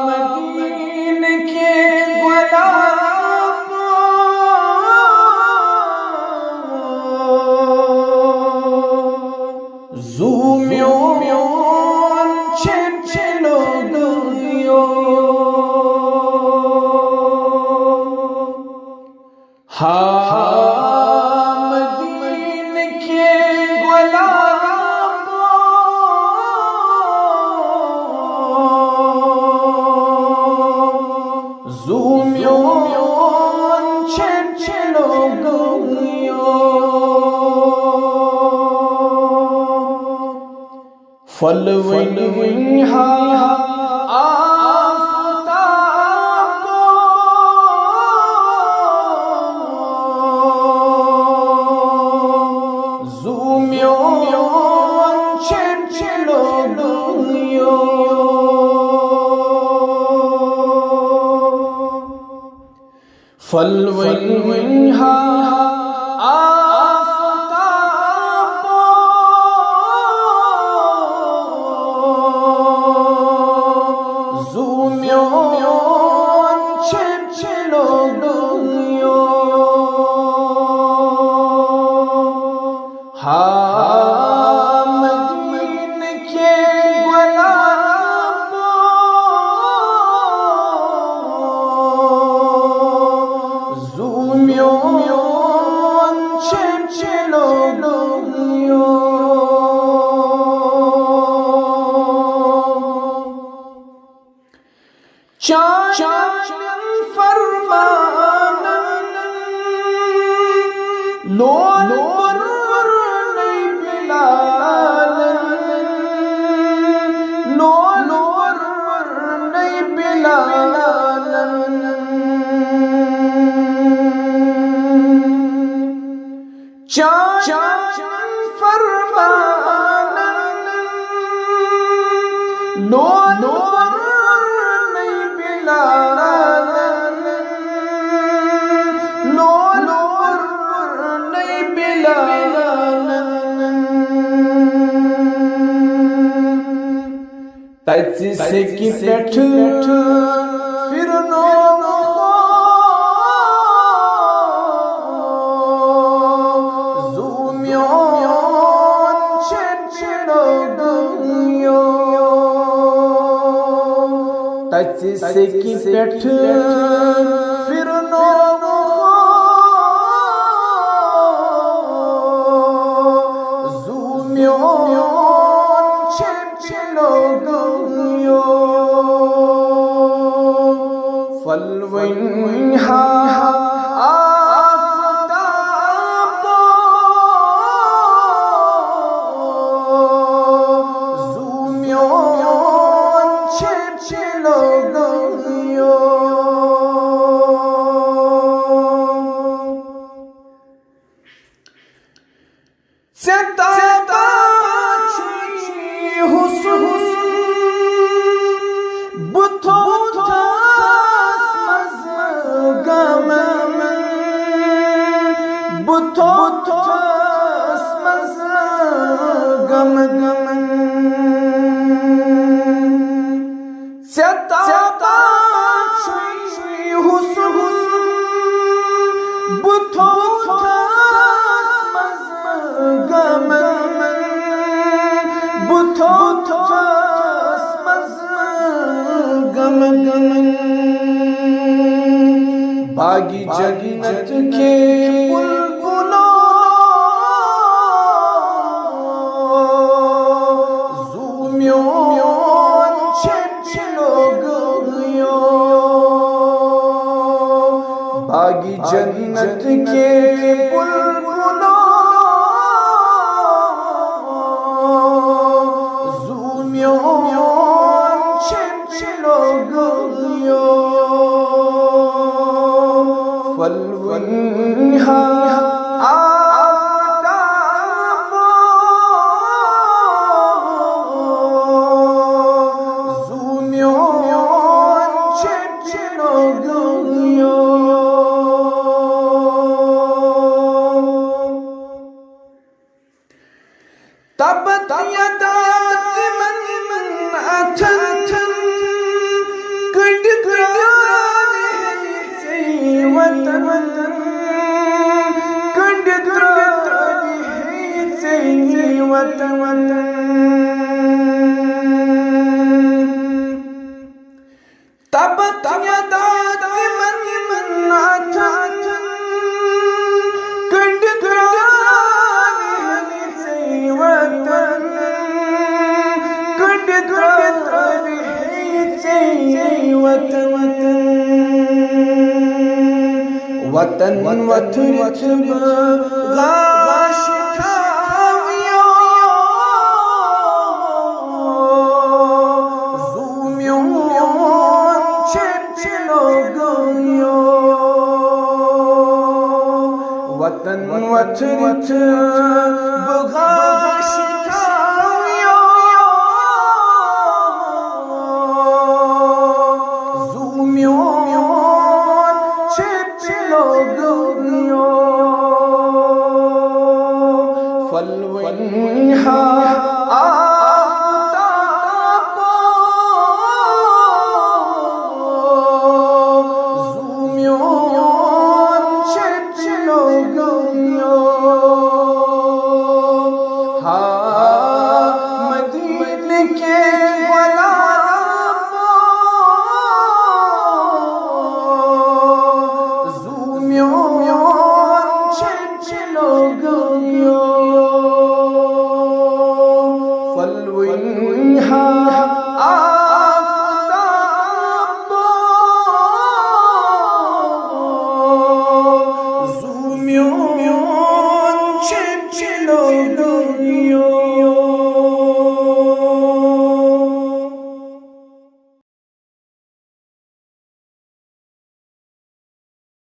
مدینے کے گلاب زومیون چلو گیو مدینے کے گلاب زومیون چلو گیو فلوین آفتاب زومیون چلو گیو فلوین مدینے کے گلاب زومیون چلو گیو چاچن فرمان لول چاچن فرمان لول نہیں بلال لول نہیں بلال تجھ سے کی پیٹھ پھر تجھ سے کی پیٹھ پھر زومیون چلو گیو فلوین آفتاب زومیون چلو گیو ستارہ چھی حسن بتو تاس مزگم بتو تاس مزگم ستارہ چھی حسن بتو تاس مزگم بتو تاس مزگم باغی جنت کے بلبلوں زومیون چلو گیو باغی جنت کے بلبلوں زومیون چلو گیو فلوین آفتاب زومیون چلو گیو وطن تبت یدات من عتن کنڈ گران ہنسی وطن کنڈ گران ہنسی وطن وطن وطن غاش تھاویو زومیون چلو گیو وطن وطن